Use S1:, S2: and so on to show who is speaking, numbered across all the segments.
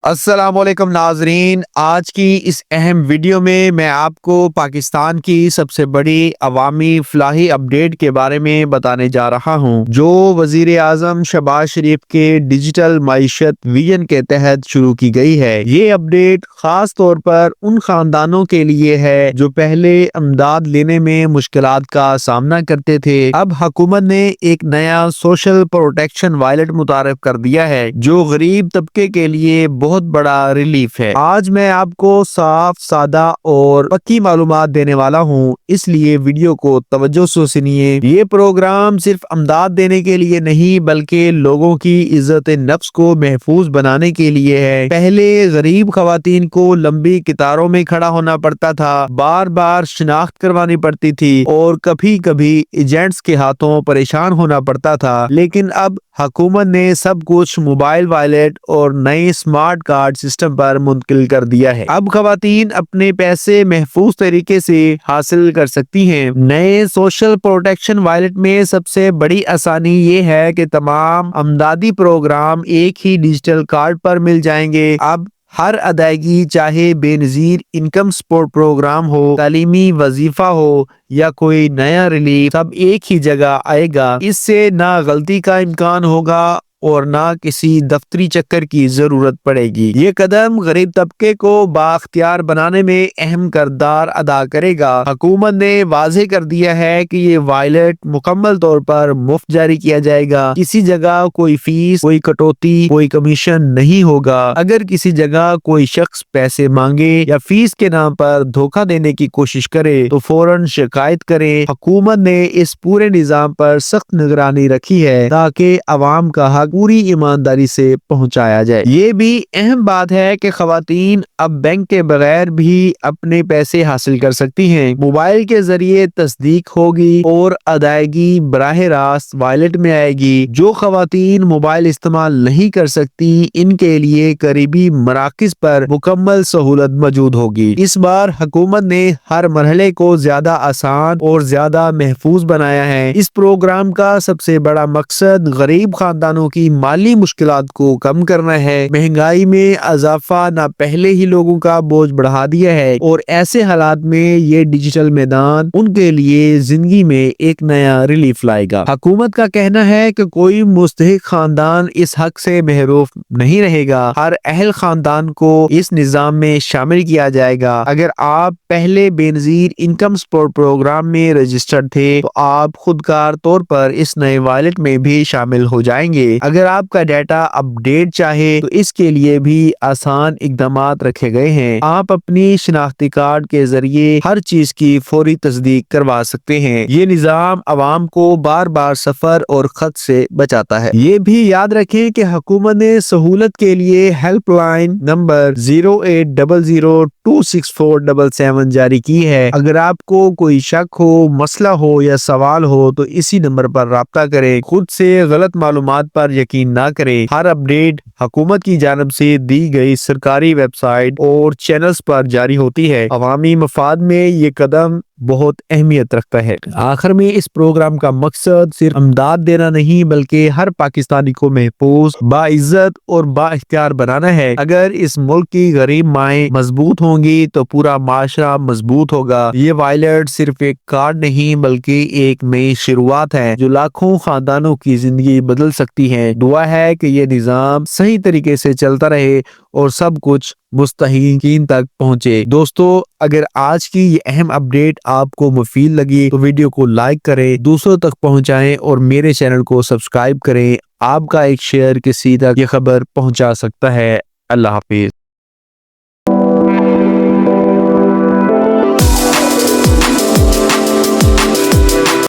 S1: السلام علیکم ناظرین، آج کی اس اہم ویڈیو میں آپ کو پاکستان کی سب سے بڑی عوامی فلاحی اپڈیٹ کے بارے میں بتانے جا رہا ہوں جو وزیر اعظم شہباز شریف کے ڈیجیٹل معیشت ویژن کے تحت شروع کی گئی ہے۔ یہ اپڈیٹ خاص طور پر ان خاندانوں کے لیے ہے جو پہلے امداد لینے میں مشکلات کا سامنا کرتے تھے۔ اب حکومت نے ایک نیا سوشل پروٹیکشن وائلٹ متعارف کر دیا ہے جو غریب طبقے کے لیے بہت بڑا ریلیف ہے۔ آج میں آپ کو صاف، سادہ اور پکی معلومات دینے والا ہوں، اس لیے ویڈیو کو توجہ سے سنیے۔ یہ پروگرام صرف امداد دینے کے لیے نہیں بلکہ لوگوں کی عزت نفس کو محفوظ بنانے کے لیے ہے۔ پہلے غریب خواتین کو لمبی قطاروں میں کھڑا ہونا پڑتا تھا، بار بار شناخت کروانی پڑتی تھی اور کبھی کبھی ایجنٹس کے ہاتھوں پریشان ہونا پڑتا تھا، لیکن اب حکومت نے سب کچھ موبائل وائلٹ اور نئے اسمارٹ کارڈ سسٹم پر منتقل کر دیا ہے۔ اب خواتین اپنے پیسے محفوظ طریقے سے حاصل کر سکتی ہیں۔ نئے سوشل پروٹیکشن وائلٹ میں سب سے بڑی آسانی یہ ہے کہ تمام امدادی پروگرام ایک ہی ڈیجیٹل کارڈ پر مل جائیں گے۔ اب ہر ادائیگی، چاہے بے نظیر انکم سپورٹ پروگرام ہو، تعلیمی وظیفہ ہو یا کوئی نیا ریلیف، سب ایک ہی جگہ آئے گا۔ اس سے نہ غلطی کا امکان ہوگا اور نہ کسی دفتری چکر کی ضرورت پڑے گی۔ یہ قدم غریب طبقے کو بااختیار بنانے میں اہم کردار ادا کرے گا۔ حکومت نے واضح کر دیا ہے کہ یہ وائلٹ مکمل طور پر مفت جاری کیا جائے گا۔ کسی جگہ کوئی فیس، کوئی کٹوتی، کوئی کمیشن نہیں ہوگا۔ اگر کسی جگہ کوئی شخص پیسے مانگے یا فیس کے نام پر دھوکہ دینے کی کوشش کرے تو فوراً شکایت کریں۔ حکومت نے اس پورے نظام پر سخت نگرانی رکھی ہے تاکہ عوام کا حق پوری ایمانداری سے پہنچایا جائے۔ یہ بھی اہم بات ہے کہ خواتین اب بینک کے بغیر بھی اپنے پیسے حاصل کر سکتی ہیں۔ موبائل کے ذریعے تصدیق ہوگی اور ادائیگی براہ راست وائلٹ میں آئے گی۔ جو خواتین موبائل استعمال نہیں کر سکتی ان کے لیے قریبی مراکز پر مکمل سہولت موجود ہوگی۔ اس بار حکومت نے ہر مرحلے کو زیادہ آسان اور زیادہ محفوظ بنایا ہے۔ اس پروگرام کا سب سے بڑا مقصد غریب خاندانوں کی مالی مشکلات کو کم کرنا ہے۔ مہنگائی میں اضافہ نہ پہلے ہی لوگوں کا بوجھ بڑھا دیا ہے اور ایسے حالات میں یہ ڈیجیٹل میدان ان کے لیے زندگی میں ایک نیا ریلیف لائے گا۔ حکومت کا کہنا ہے کہ کوئی مستحق خاندان اس حق سے محروم نہیں رہے گا۔ ہر اہل خاندان کو اس نظام میں شامل کیا جائے گا۔ اگر آپ پہلے بے نظیر انکم سپورٹ پروگرام میں رجسٹرڈ تھے تو آپ خودکار طور پر اس نئے وائلٹ میں بھی شامل ہو جائیں گے۔ اگر آپ کا ڈیٹا اپ ڈیٹ چاہے تو اس کے لیے بھی آسان اقدامات رکھے گئے ہیں۔ آپ اپنی شناختی کارڈ کے ذریعے ہر چیز کی فوری تصدیق کروا سکتے ہیں۔ یہ نظام عوام کو بار بار سفر اور خط سے بچاتا ہے۔ یہ بھی یاد رکھیں کہ حکومت نے سہولت کے لیے ہیلپ لائن نمبر 080026477 جاری کی ہے۔ اگر آپ کو کوئی شک ہو، مسئلہ ہو یا سوال ہو تو اسی نمبر پر رابطہ کریں۔ خود سے غلط معلومات پر یقین نہ کریں۔ ہر اپڈیٹ حکومت کی جانب سے دی گئی سرکاری ویب سائٹ اور چینلز پر جاری ہوتی ہے۔ عوامی مفاد میں یہ قدم بہت اہمیت رکھتا ہے۔ آخر میں اس پروگرام کا مقصد صرف امداد دینا نہیں بلکہ ہر پاکستانی کو محفوظ، باعزت اور بااختیار بنانا ہے۔ اگر اس ملک کی غریب مائیں مضبوط ہوں گی تو پورا معاشرہ مضبوط ہوگا۔ یہ وائلٹ صرف ایک کارڈ نہیں بلکہ ایک نئی شروعات ہے جو لاکھوں خاندانوں کی زندگی بدل سکتی ہے۔ دعا ہے کہ یہ نظام صحیح طریقے سے چلتا رہے اور سب کچھ مستحقین تک پہنچے۔ دوستو، اگر آج کی یہ اہم اپڈیٹ آپ کو مفید لگی تو ویڈیو کو لائک کریں، دوسروں تک پہنچائیں اور میرے چینل کو سبسکرائب کریں۔ آپ کا ایک شیئر کسی تک یہ خبر پہنچا سکتا ہے۔ اللہ حافظ۔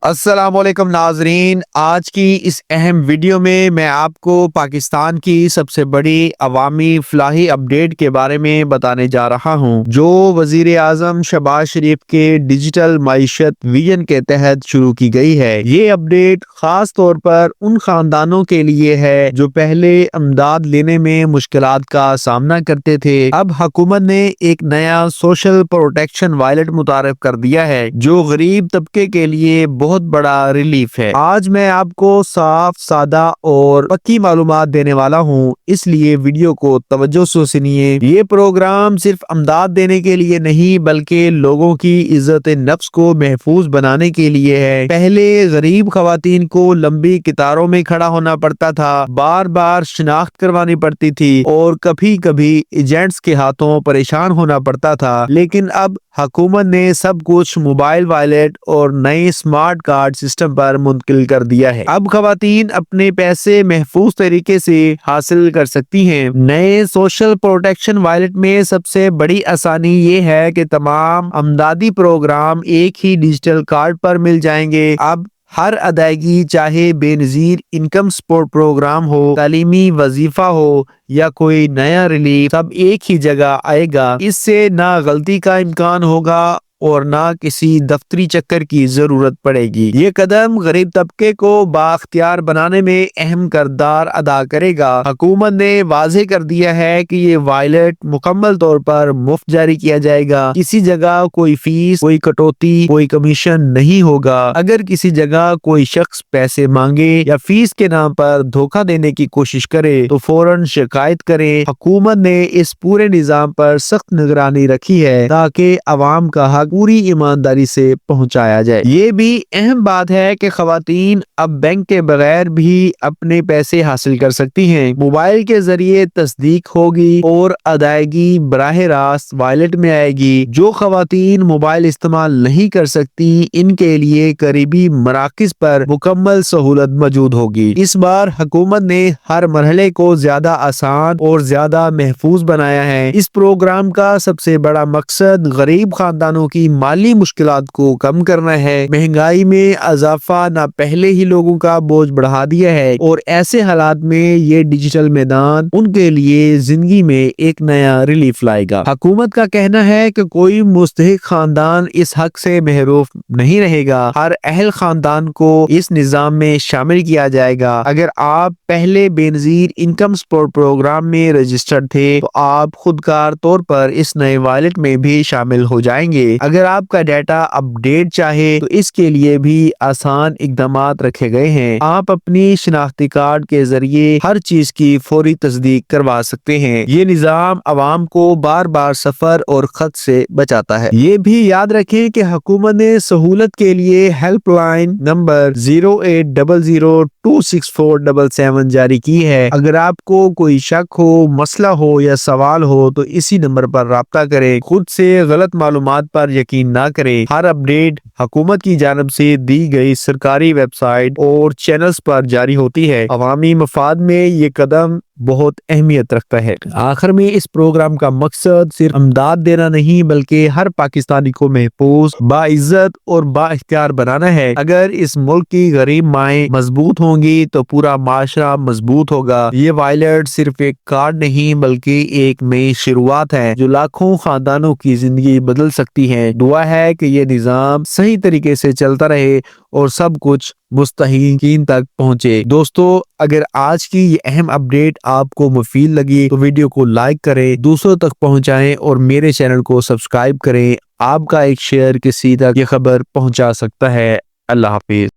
S1: السلام علیکم ناظرین، آج کی اس اہم ویڈیو میں آپ کو پاکستان کی سب سے بڑی عوامی فلاحی اپڈیٹ کے بارے میں بتانے جا رہا ہوں جو وزیر اعظم شہباز شریف کے ڈیجیٹل معیشت ویژن کے تحت شروع کی گئی ہے۔ یہ اپڈیٹ خاص طور پر ان خاندانوں کے لیے ہے جو پہلے امداد لینے میں مشکلات کا سامنا کرتے تھے۔ اب حکومت نے ایک نیا سوشل پروٹیکشن وائلٹ متعارف کر دیا ہے جو غریب طبقے کے لیے بہت بہت بڑا ریلیف ہے۔ آج میں آپ کو صاف، سادہ اور پکی معلومات دینے والا ہوں، اس لیے ویڈیو کو توجہ سے سنیے۔ یہ پروگرام صرف امداد دینے کے لیے نہیں بلکہ لوگوں کی عزت نفس کو محفوظ بنانے کے لیے ہے۔ پہلے غریب خواتین کو لمبی قطاروں میں کھڑا ہونا پڑتا تھا، بار بار شناخت کروانی پڑتی تھی اور کبھی کبھی ایجنٹس کے ہاتھوں پریشان ہونا پڑتا تھا، لیکن اب حکومت نے سب کچھ موبائل والیٹ اور نئے اسمارٹ کارڈ سسٹم پر منتقل کر دیا ہے۔ اب خواتین اپنے پیسے محفوظ طریقے سے حاصل کر سکتی ہیں۔ نئے سوشل پروٹیکشن والیٹ میں سب سے بڑی آسانی یہ ہے کہ تمام امدادی پروگرام ایک ہی ڈیجیٹل کارڈ پر مل جائیں گے۔ اب ہر ادائیگی، چاہے بے نظیر انکم سپورٹ پروگرام ہو، تعلیمی وظیفہ ہو یا کوئی نیا ریلیف، سب ایک ہی جگہ آئے گا۔ اس سے نہ غلطی کا امکان ہوگا اور نہ کسی دفتری چکر کی ضرورت پڑے گی۔ یہ قدم غریب طبقے کو بااختیار بنانے میں اہم کردار ادا کرے گا۔ حکومت نے واضح کر دیا ہے کہ یہ وائلٹ مکمل طور پر مفت جاری کیا جائے گا۔ کسی جگہ کوئی فیس، کوئی کٹوتی، کوئی کمیشن نہیں ہوگا۔ اگر کسی جگہ کوئی شخص پیسے مانگے یا فیس کے نام پر دھوکہ دینے کی کوشش کرے تو فوراً شکایت کریں۔ حکومت نے اس پورے نظام پر سخت نگرانی رکھی ہے تاکہ عوام کا حق پوری ایمانداری سے پہنچایا جائے۔ یہ بھی اہم بات ہے کہ خواتین اب بینک کے بغیر بھی اپنے پیسے حاصل کر سکتی ہیں۔ موبائل کے ذریعے تصدیق ہوگی اور ادائیگی براہ راست وائلٹ میں آئے گی۔ جو خواتین موبائل استعمال نہیں کر سکتی، ان کے لیے قریبی مراکز پر مکمل سہولت موجود ہوگی۔ اس بار حکومت نے ہر مرحلے کو زیادہ آسان اور زیادہ محفوظ بنایا ہے۔ اس پروگرام کا سب سے بڑا مقصد غریب خاندانوں کی مالی مشکلات کو کم کرنا ہے۔ مہنگائی میں اضافہ نہ پہلے ہی لوگوں کا بوجھ بڑھا دیا ہے اور ایسے حالات میں یہ ڈیجیٹل میدان ان کے لیے زندگی میں ایک نیا ریلیف لائے گا۔ حکومت کا کہنا ہے کہ کوئی مستحق خاندان اس حق سے محروم نہیں رہے گا۔ ہر اہل خاندان کو اس نظام میں شامل کیا جائے گا۔ اگر آپ پہلے بے نظیر انکم سپورٹ پروگرام میں رجسٹرڈ تھے تو آپ خودکار طور پر اس نئے وائلٹ میں بھی شامل ہو جائیں گے۔ اگر آپ کا ڈیٹا اپ ڈیٹ چاہے تو اس کے لیے بھی آسان اقدامات رکھے گئے ہیں۔ آپ اپنی شناختی کارڈ کے ذریعے ہر چیز کی فوری تصدیق کروا سکتے ہیں۔ یہ نظام عوام کو بار بار سفر اور خط سے بچاتا ہے۔ یہ بھی یاد رکھیں کہ حکومت نے سہولت کے لیے ہیلپ لائن نمبر 080026477 جاری کی ہے۔ اگر آپ کو کوئی شک ہو، مسئلہ ہو یا سوال ہو تو اسی نمبر پر رابطہ کریں۔ خود سے غلط معلومات پر یقین نہ کریں۔ ہر اپڈیٹ حکومت کی جانب سے دی گئی سرکاری ویب سائٹ اور چینلز پر جاری ہوتی ہے۔ عوامی مفاد میں یہ قدم بہت اہمیت رکھتا ہے۔ آخر میں اس پروگرام کا مقصد صرف امداد دینا نہیں بلکہ ہر پاکستانی کو محفوظ، باعزت اور با اختیار بنانا ہے۔ اگر اس ملک کی غریب مائیں مضبوط ہوں گی تو پورا معاشرہ مضبوط ہوگا۔ یہ وائلٹ صرف ایک کارڈ نہیں بلکہ ایک نئی شروعات ہے جو لاکھوں خاندانوں کی زندگی بدل سکتی ہے۔ دعا ہے کہ یہ نظام صحیح طریقے سے چلتا رہے اور سب کچھ مستحقین تک پہنچے۔ دوستو، اگر آج کی یہ اہم اپڈیٹ آپ کو مفید لگی تو ویڈیو کو لائک کریں، دوسروں تک پہنچائیں اور میرے چینل کو سبسکرائب کریں۔ آپ کا ایک شیئر کسی تک یہ خبر پہنچا سکتا ہے۔ اللہ حافظ۔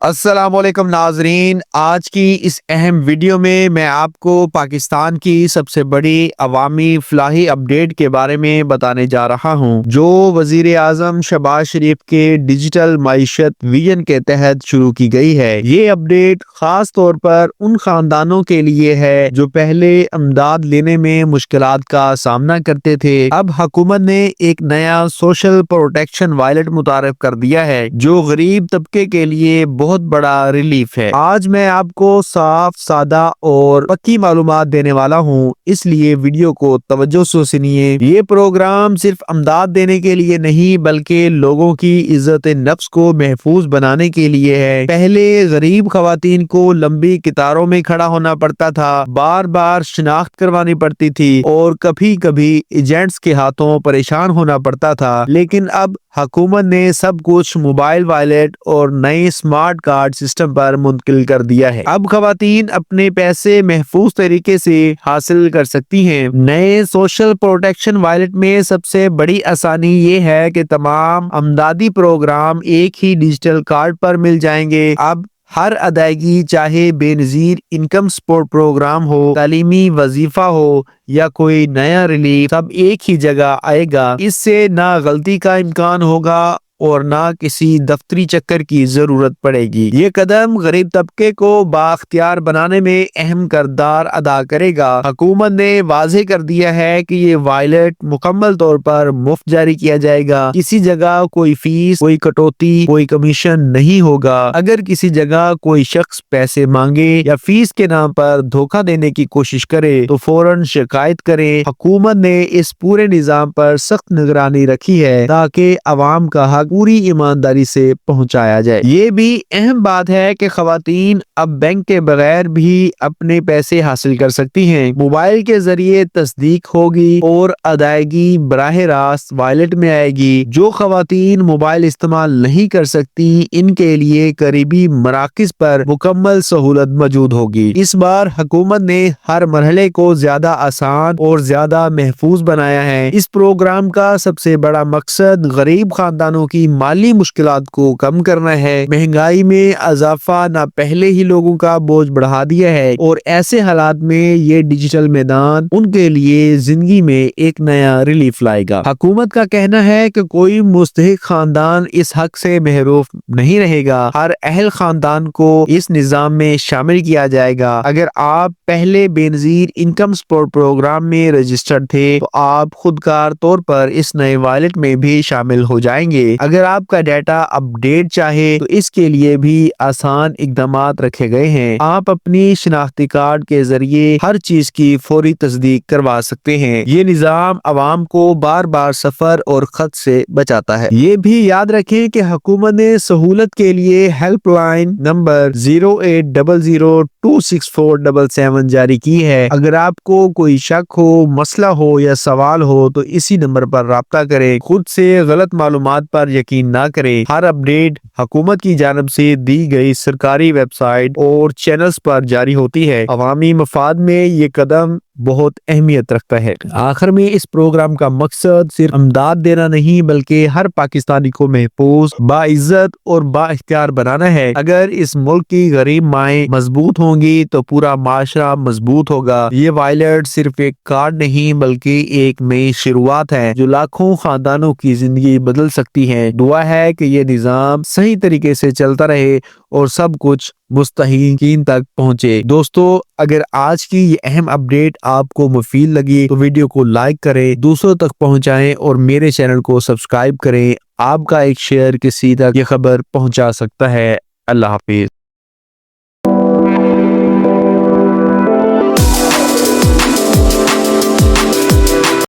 S1: السلام علیکم ناظرین، آج کی اس اہم ویڈیو میں آپ کو پاکستان کی سب سے بڑی عوامی فلاحی اپڈیٹ کے بارے میں بتانے جا رہا ہوں جو وزیر اعظم شہباز شریف کے ڈیجیٹل معیشت ویژن کے تحت شروع کی گئی ہے۔ یہ اپڈیٹ خاص طور پر ان خاندانوں کے لیے ہے جو پہلے امداد لینے میں مشکلات کا سامنا کرتے تھے۔ اب حکومت نے ایک نیا سوشل پروٹیکشن وائلٹ متعارف کر دیا ہے جو غریب طبقے کے لیے بہت بڑا ریلیف ہے۔ آج میں آپ کو صاف، سادہ اور پکی معلومات دینے والا ہوں، اس لیے ویڈیو کو توجہ سے سنیے۔ یہ پروگرام صرف امداد دینے کے لیے نہیں بلکہ لوگوں کی عزت نفس کو محفوظ بنانے کے لیے ہے۔ پہلے غریب خواتین کو لمبی قطاروں میں کھڑا ہونا پڑتا تھا، بار بار شناخت کروانی پڑتی تھی اور کبھی کبھی ایجنٹس کے ہاتھوں پریشان ہونا پڑتا تھا، لیکن اب حکومت نے سب کچھ موبائل والیٹ اور نئے اسمارٹ کارڈ سسٹم پر منتقل کر دیا ہے۔ اب خواتین اپنے پیسے محفوظ طریقے سے حاصل کر سکتی ہیں۔ نئے سوشل پروٹیکشن وائلٹ میں سب سے بڑی آسانی یہ ہے کہ تمام امدادی پروگرام ایک ہی ڈیجیٹل کارڈ پر مل جائیں گے۔ اب ہر ادائیگی، چاہے بے نظیر انکم سپورٹ پروگرام ہو، تعلیمی وظیفہ ہو یا کوئی نیا ریلیف، سب ایک ہی جگہ آئے گا۔ اس سے نہ غلطی کا امکان ہوگا اور نہ کسی دفتری چکر کی ضرورت پڑے گی۔ یہ قدم غریب طبقے کو بااختیار بنانے میں اہم کردار ادا کرے گا۔ حکومت نے واضح کر دیا ہے کہ یہ وائلٹ مکمل طور پر مفت جاری کیا جائے گا۔ کسی جگہ کوئی فیس، کوئی کٹوتی، کوئی کمیشن نہیں ہوگا۔ اگر کسی جگہ کوئی شخص پیسے مانگے یا فیس کے نام پر دھوکہ دینے کی کوشش کرے تو فوراً شکایت کرے۔ حکومت نے اس پورے نظام پر سخت نگرانی رکھی ہے تاکہ عوام کا حق پوری ایمانداری سے پہنچایا جائے۔ یہ بھی اہم بات ہے کہ خواتین اب بینک کے بغیر بھی اپنے پیسے حاصل کر سکتی ہیں۔ موبائل کے ذریعے تصدیق ہوگی اور ادائیگی براہ راست وائلٹ میں آئے گی۔ جو خواتین موبائل استعمال نہیں کر سکتی، ان کے لیے قریبی مراکز پر مکمل سہولت موجود ہوگی۔ اس بار حکومت نے ہر مرحلے کو زیادہ آسان اور زیادہ محفوظ بنایا ہے۔ اس پروگرام کا سب سے بڑا مقصد غریب خاندانوں کی مالی مشکلات کو کم کرنا ہے۔ مہنگائی میں اضافہ نہ پہلے ہی لوگوں کا بوجھ بڑھا دیا ہے اور ایسے حالات میں یہ ڈیجیٹل میدان ان کے لیے زندگی میں ایک نیا ریلیف لائے گا۔ حکومت کا کہنا ہے کہ کوئی مستحق خاندان اس حق سے محروم نہیں رہے گا۔ ہر اہل خاندان کو اس نظام میں شامل کیا جائے گا۔ اگر آپ پہلے بے نظیر انکم سپورٹ پروگرام میں رجسٹرڈ تھے تو آپ خودکار طور پر اس نئے وائلٹ میں بھی شامل ہو جائیں گے۔ اگر آپ کا ڈیٹا اپ ڈیٹ چاہے تو اس کے لیے بھی آسان اقدامات رکھے گئے ہیں۔ آپ اپنی شناختی کارڈ کے ذریعے ہر چیز کی فوری تصدیق کروا سکتے ہیں۔ یہ نظام عوام کو بار بار سفر اور خط سے بچاتا ہے۔ یہ بھی یاد رکھیں کہ حکومت نے سہولت کے لیے ہیلپ لائن نمبر 0800264777 جاری کی ہے۔ اگر آپ کو کوئی شک ہو، مسئلہ ہو یا سوال ہو تو اسی نمبر پر رابطہ کریں۔ خود سے غلط معلومات پر یقین نہ کریں۔ ہر اپڈیٹ حکومت کی جانب سے دی گئی سرکاری ویب سائٹ اور چینلز پر جاری ہوتی ہے۔ عوامی مفاد میں یہ قدم بہت اہمیت رکھتا ہے۔ آخر میں اس پروگرام کا مقصد صرف امداد دینا نہیں بلکہ ہر پاکستانی کو محفوظ، باعزت اور با اختیار بنانا ہے۔ اگر اس ملک کی غریب مائیں مضبوط ہوں گی تو پورا معاشرہ مضبوط ہوگا۔ یہ وائلٹ صرف ایک کارڈ نہیں بلکہ ایک نئی شروعات ہے جو لاکھوں خاندانوں کی زندگی بدل سکتی ہے۔ دعا ہے کہ یہ نظام صحیح طریقے سے چلتا رہے اور سب کچھ مستحقین تک پہنچے۔ دوستو، اگر آج کی یہ اہم اپڈیٹ آپ کو مفید لگی تو ویڈیو کو لائک کریں، دوسروں تک پہنچائیں اور میرے چینل کو سبسکرائب کریں۔ آپ کا ایک شیئر کسی تک یہ خبر پہنچا سکتا ہے۔ اللہ حافظ۔